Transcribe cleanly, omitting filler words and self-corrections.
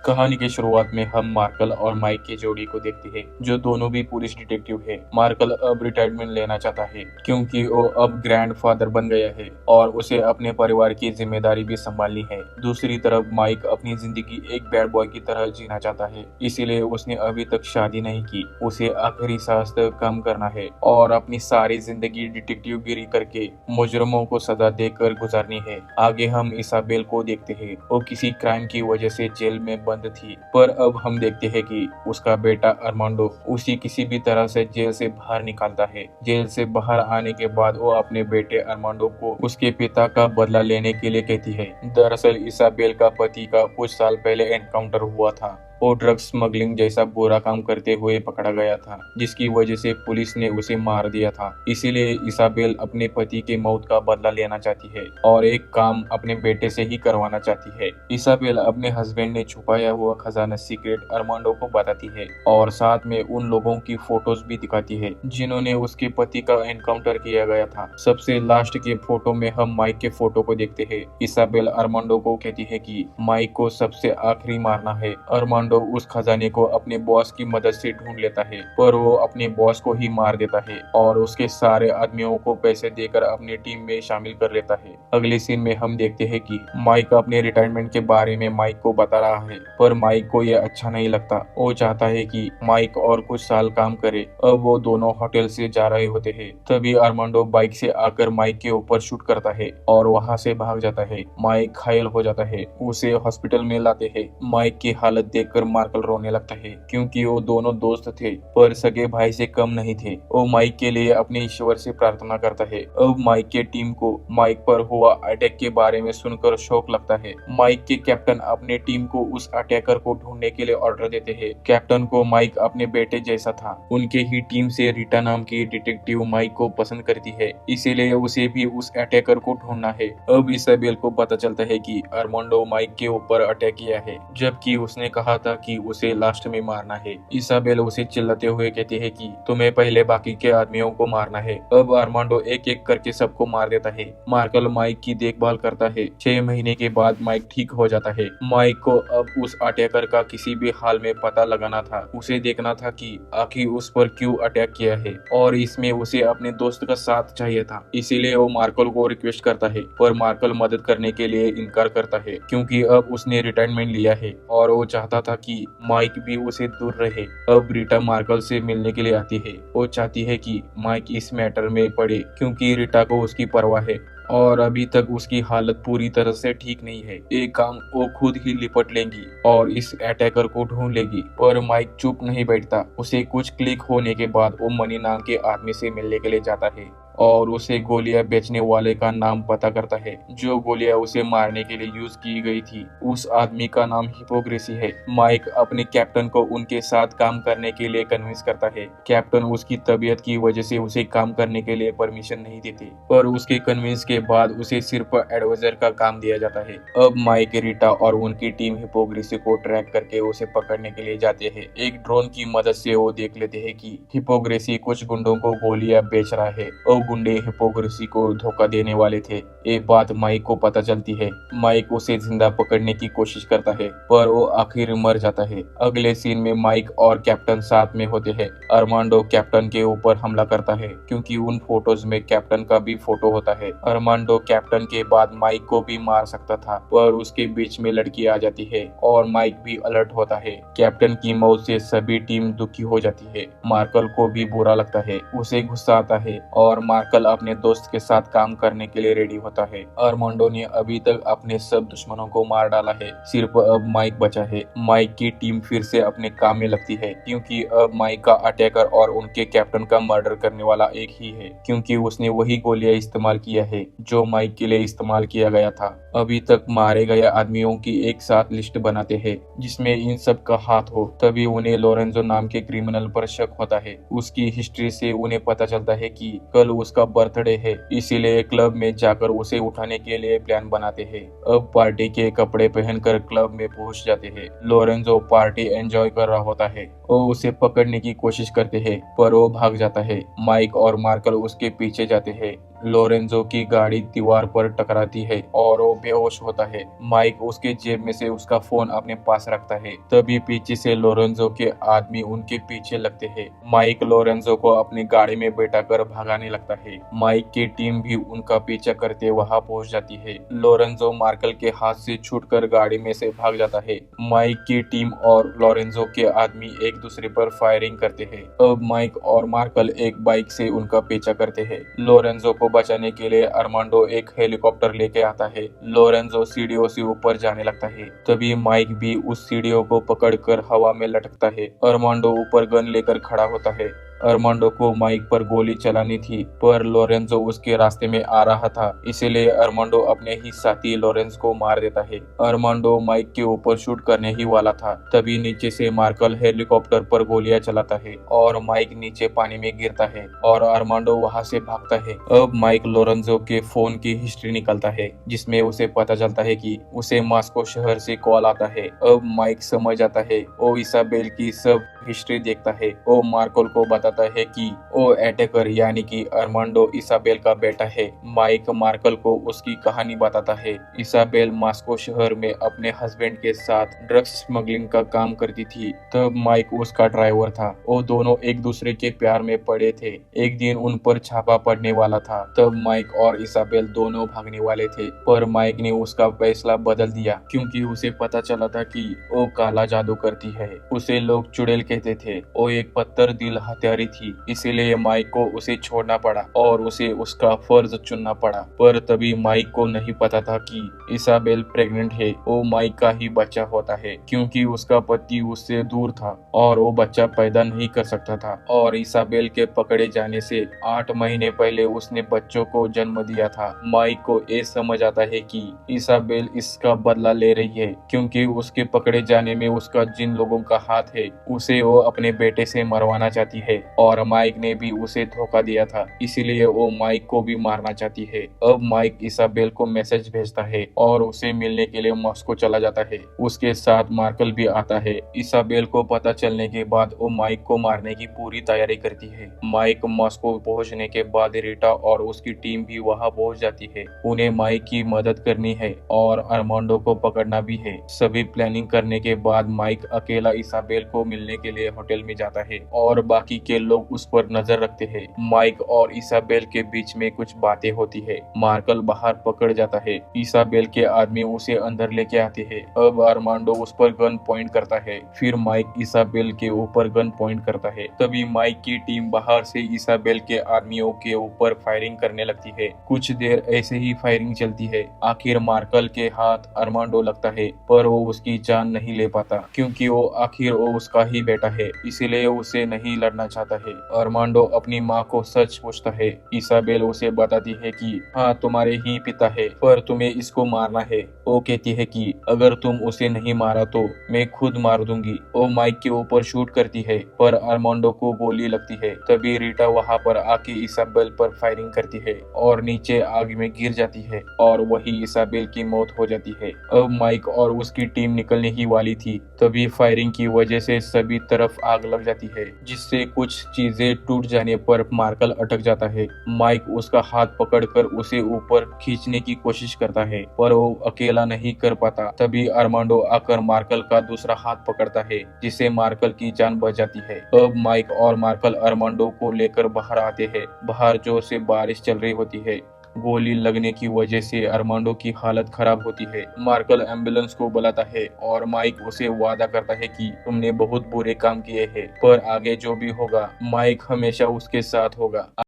कहानी की शुरुआत में हम मार्कल और माइक की जोड़ी को देखते हैं, जो दोनों भी पुलिस डिटेक्टिव है। मार्कल अब रिटायरमेंट लेना चाहता है क्योंकि वो अब ग्रैंडफादर बन गया है और उसे अपने परिवार की जिम्मेदारी भी संभालनी है। दूसरी तरफ माइक अपनी जिंदगी एक बैड बॉय की तरह जीना चाहता है, इसीलिए उसने अभी तक शादी नहीं की। उसे आखिरी सांस तक काम करना है और अपनी सारी जिंदगी डिटेक्टिव गिरी करके मुजरमों को सजा देकर गुजारनी है। आगे हम इसाबेल को देखते हैं। वो किसी क्राइम की वजह से जेल में बंद थी, पर अब हम देखते हैं कि उसका बेटा अरमांडो उसी किसी भी तरह से जेल से बाहर निकालता है। जेल से बाहर आने के बाद वो अपने बेटे अरमांडो को उसके पिता का बदला लेने के लिए कहती है। दरअसल इसाबेल का पति का कुछ साल पहले एनकाउंटर हुआ था। वो ड्रग्स स्मगलिंग जैसा बुरा काम करते हुए पकड़ा गया था, जिसकी वजह से पुलिस ने उसे मार दिया था। इसीलिए इसाबेल अपने पति के मौत का बदला लेना चाहती है और एक काम अपने बेटे से ही करवाना चाहती है। इसाबेल अपने हस्बैंड ने छुपाया हुआ खजाना सीक्रेट अरमांडो को बताती है और साथ में उन लोगों की फोटोज भी दिखाती है जिन्होंने उसके पति का एनकाउंटर किया गया था। सबसे लास्ट के फोटो में हम माइक के फोटो को देखते हैं। इसाबेल अरमांडो को कहती है कि माइक को सबसे आखिरी मारना है। अरमांडो उस खजाने को अपने बॉस की मदद से ढूंढ लेता है, पर वो अपने बॉस को ही मार देता है और उसके सारे आदमियों को पैसे देकर अपनी टीम में शामिल कर लेता है। अगले सीन में हम देखते हैं कि माइक अपने रिटायरमेंट के बारे में माइक को बता रहा है, पर माइक को यह अच्छा नहीं लगता। वो चाहता है कि माइक और कुछ साल काम करे। अब वो दोनों होटल से जा रहे होते हैं, तभी अरमांडो बाइक से आकर माइक के ऊपर शूट करता है और वहां से भाग जाता है। माइक घायल हो जाता है, उसे हॉस्पिटल में लाते हैं। माइक की हालत देखकर मार्कल रोने लगता है क्योंकि वो दोनों दोस्त थे, पर सगे भाई से कम नहीं थे। वो माइक के लिए अपने ईश्वर से प्रार्थना करता है। अब माइक के टीम को माइक पर हुआ अटैक के बारे में सुनकर शौक लगता है। माइक के कैप्टन अपने टीम को उस अटैकर को ढूंढने के लिए ऑर्डर देते हैं। कैप्टन को माइक अपने बेटे जैसा था। उनके ही टीम से रीटा नाम की डिटेक्टिव माइक को पसंद करती है, इसीलिए उसे भी उस अटैकर को ढूंढना है। अब इसाबेल को पता चलता है कि अरमांडो माइक के ऊपर अटैक किया है, जबकि उसने कहा था कि उसे लास्ट में मारना है। इसाबेल उसे चिल्लाते हुए कहती है कि तुम्हें पहले बाकी के आदमियों को मारना है। अब अरमांडो एक एक करके सबको मार देता है। मार्कल माइक की देखभाल करता है। 6 महीने के बाद माइक ठीक हो जाता है। माइक को अब उस अटैकर का किसी भी हाल में पता लगाना था। उसे देखना था कि आखिर उस पर क्यों अटैक किया है और इसमें उसे अपने दोस्त का साथ चाहिए था। इसीलिए वो मार्कल को रिक्वेस्ट करता है, पर मार्कल मदद करने के लिए इनकार करता है क्योंकि अब उसने रिटायरमेंट लिया है और वो चाहता था कि माइक भी उसे दूर रहे। अब रीटा मार्कल से मिलने के लिए आती है। वो चाहती है कि माइक इस मैटर में पड़े क्योंकि रीटा को उसकी परवाह है और अभी तक उसकी हालत पूरी तरह से ठीक नहीं है। एक काम वो खुद ही लिपट लेंगी और इस अटैकर को ढूंढ लेगी। पर माइक चुप नहीं बैठता। उसे कुछ क्लिक होने के बाद वो मनी नाम के आदमी से मिलने के लिए जाता है और उसे गोलियां बेचने वाले का नाम पता करता है जो गोलियां उसे मारने के लिए यूज की गई थी। उस आदमी का नाम हिपोक्रेसी है। माइक अपने कैप्टन को उनके साथ काम करने के लिए कन्विंस करता है। कैप्टन उसकी तबीयत की वजह से उसे काम करने के लिए परमिशन नहीं देते, पर उसके कन्विंस के बाद उसे सिर्फ एडवाइजर का काम दिया जाता है। अब माइक, रीटा और उनकी टीम हिपोक्रेसी को ट्रैक करके उसे पकड़ने के लिए जाते हैं। एक ड्रोन की मदद से वो देख लेते हैं कि हिपोक्रेसी कुछ गुंडों को गोलियां बेच रहा है। गुंडे हिपोक्रेसी को धोखा देने वाले थे। एक बात माइक को पता चलती है। माइक उसे जिंदा पकड़ने की कोशिश करता है, पर वो आखिर मर जाता है। अगले सीन में माइक और कैप्टन साथ में होते हैं। अरमांडो कैप्टन के ऊपर हमला करता है क्योंकि उन फोटोज में कैप्टन का भी फोटो होता है। अरमांडो कैप्टन के बाद माइक को भी मार सकता था, पर उसके बीच में लड़की आ जाती है और माइक भी अलर्ट होता है। कैप्टन की मौत से सभी टीम दुखी हो जाती है। मार्कल को भी बुरा लगता है। उसे गुस्सा आता है और मार्कल अपने दोस्त के साथ काम करने के लिए रेडी होता है। अरमांडो ने अभी तक अपने सब दुश्मनों को मार डाला है, सिर्फ अब माइक बचा है। माइक की टीम फिर से अपने काम में लगती है क्योंकि अब माइक का अटैकर और उनके कैप्टन का मर्डर करने वाला एक ही है, क्योंकि उसने वही गोलियां इस्तेमाल किया है जो माइक के लिए इस्तेमाल किया गया था। अभी तक मारे गए आदमियों की एक साथ लिस्ट बनाते हैं जिसमें इन सब का हाथ हो। तभी उन्हें लोरेंजो नाम के क्रिमिनल पर शक होता है। उसकी हिस्ट्री से उन्हें पता चलता है कि कल उसका बर्थडे है, इसीलिए क्लब में जाकर उसे उठाने के लिए प्लान बनाते हैं। अब पार्टी के कपड़े पहनकर क्लब में पहुंच जाते हैं। लोरेंजो पार्टी एंजॉय कर रहा होता है। वो उसे पकड़ने की कोशिश करते हैं, पर वो भाग जाता है। माइक और मार्कल उसके पीछे जाते हैं। लोरेंजो की गाड़ी दीवार पर टकराती है और वो बेहोश होता है। माइक उसके जेब में से उसका फोन अपने पास रखता है। तभी पीछे से लोरेंजो के आदमी उनके पीछे लगते हैं। माइक लोरेंजो को अपनी गाड़ी में बैठाकर भगाने लगता है। माइक की टीम भी उनका पीछा करते वहां पहुंच जाती है। लोरेंजो मार्कल के हाथ से छूटकर गाड़ी में से भाग जाता है। माइक की टीम और लोरेंजो के आदमी एक दूसरे पर फायरिंग करते हैं। अब माइक और मार्कल एक बाइक से उनका पीछा करते हैं। लोरेंजो को बचाने के लिए अरमांडो एक हेलीकॉप्टर लेके आता है। लोरेंजो सीढ़ियों से ऊपर जाने लगता है। तभी माइक भी उस सीढ़ियों को पकड़कर हवा में लटकता है। अरमांडो ऊपर गन लेकर खड़ा होता है। अरमांडो को माइक पर गोली चलानी थी, पर लोरेंजो उसके रास्ते में आ रहा था, इसलिए अरमांडो अपने ही साथी लोरेंज को मार देता है। अरमांडो माइक के ऊपर शूट करने ही वाला था, तभी नीचे से मार्कल हेलीकॉप्टर पर गोलियां चलाता है और माइक नीचे पानी में गिरता है और अरमांडो वहां से भागता है। अब माइक लोरेंजो के फोन की हिस्ट्री निकालता है, जिसमें उसे पता चलता है कि उसे मॉस्को शहर से कॉल आता है। अब माइक समझ जाता है। वो इसाबेल की सब हिस्ट्री देखता है। वो मार्कल को बताता है कि वो अटैकर यानी कि अरमांडो इसाबेल का बेटा है। माइक मार्कल को उसकी कहानी बताता है। इसाबेल मॉस्को शहर में अपने हस्बैंड के साथ ड्रग्स स्मगलिंग का काम करती थी, तब माइक उसका ड्राइवर था। वो दोनों एक दूसरे के प्यार में पड़े थे। एक दिन उन पर छापा पड़ने वाला था, तब माइक और इसाबेल दोनों भागने वाले थे, पर माइक ने उसका फैसला बदल दिया क्योंकि उसे पता चला था कि वो काला जादू करती है। उसे लोग चुड़ैल कहते थे। वो एक पत्थर दिल हत्यारी थी, इसीलिए माइक को उसे छोड़ना पड़ा और उसे उसका फर्ज चुनना पड़ा। पर तभी माइक को नहीं पता था कि इसाबेल प्रेग्नेंट है। वो माइक का ही बच्चा होता है क्योंकि उसका पति उससे दूर था और वो बच्चा पैदा नहीं कर सकता था। और इसाबेल के पकड़े जाने से 8 महीने पहले उसने बच्चों को जन्म दिया था। माइक को ये समझ आता है कि इसाबेल इसका बदला ले रही है क्योंकि उसके पकड़े जाने में उसका जिन लोगों का हाथ है, उसे वो अपने बेटे से मरवाना चाहती है और माइक ने भी उसे धोखा दिया था, इसीलिए वो माइक को भी मारना चाहती है। अब माइक इसाबेल को मैसेज भेजता है और उसे मिलने के लिए मॉस्को चला जाता है। उसके साथ मार्कल भी आता है। इसाबेल को पता चलने के बाद वो माइक को मारने की पूरी तैयारी करती है। माइक मॉस्को पहुंचने के बाद रीटा और उसकी टीम भी वहां पहुंच जाती है। उन्हें माइक की मदद करनी है और अरमांडो को पकड़ना भी है। सभी प्लानिंग करने के बाद माइक अकेला इसाबेल को मिलने के लिए होटल में जाता है और बाकी के लोग उस पर नजर रखते हैं। माइक और इसाबेल के बीच में कुछ बातें होती है। मार्कल बाहर पकड़ जाता है। इसाबेल के आदमी उसे अंदर लेके आते हैं। अब अरमांडो उस पर गन पॉइंट करता है, फिर माइक इसाबेल के ऊपर गन पॉइंट करता है। तभी माइक की टीम बाहर से इसाबेल के आदमियों के ऊपर फायरिंग करने लगती है। कुछ देर ऐसे ही फायरिंग चलती है। आखिर मार्कल के हाथ अरमांडो लगता है, पर वो उसकी जान नहीं ले पाता क्योंकि वो उसका ही बेटा है, इसीलिए उसे नहीं लड़ना चाहता है। अरमांडो अपनी माँ को सच पूछता है। इसाबेल उसे बताती है कि हाँ, तुम्हारे ही पिता है, पर तुम्हें इसको मारना है। वो कहती है कि अगर तुम उसे नहीं मारा तो मैं खुद मार दूंगी। वो माइक के ऊपर शूट करती है, पर अरमांडो को गोली लगती है। तभी रीटा वहाँ पर आके इसाबेल पर फायरिंग करती है और नीचे आग में गिर जाती है और वही इसाबेल की मौत हो जाती है। अब माइक और उसकी टीम निकलने ही वाली थी, तभी फायरिंग की वजह से सभी तरफ आग लग जाती है, जिससे कुछ चीजें टूट जाने पर मार्कल अटक जाता है। माइक उसका हाथ पकड़कर उसे ऊपर खींचने की कोशिश करता है, पर वो अकेला नहीं कर पाता। तभी अरमांडो आकर मार्कल का दूसरा हाथ पकड़ता है, जिससे मार्कल की जान बच जाती है। अब माइक और मार्कल अरमांडो को लेकर बाहर आते हैं। बाहर जोर से बारिश चल रही होती है। गोली लगने की वजह से अरमांडो की हालत खराब होती है। मार्कल एम्बुलेंस को बुलाता है और माइक उसे वादा करता है कि तुमने बहुत बुरे काम किए हैं, पर आगे जो भी होगा माइक हमेशा उसके साथ होगा।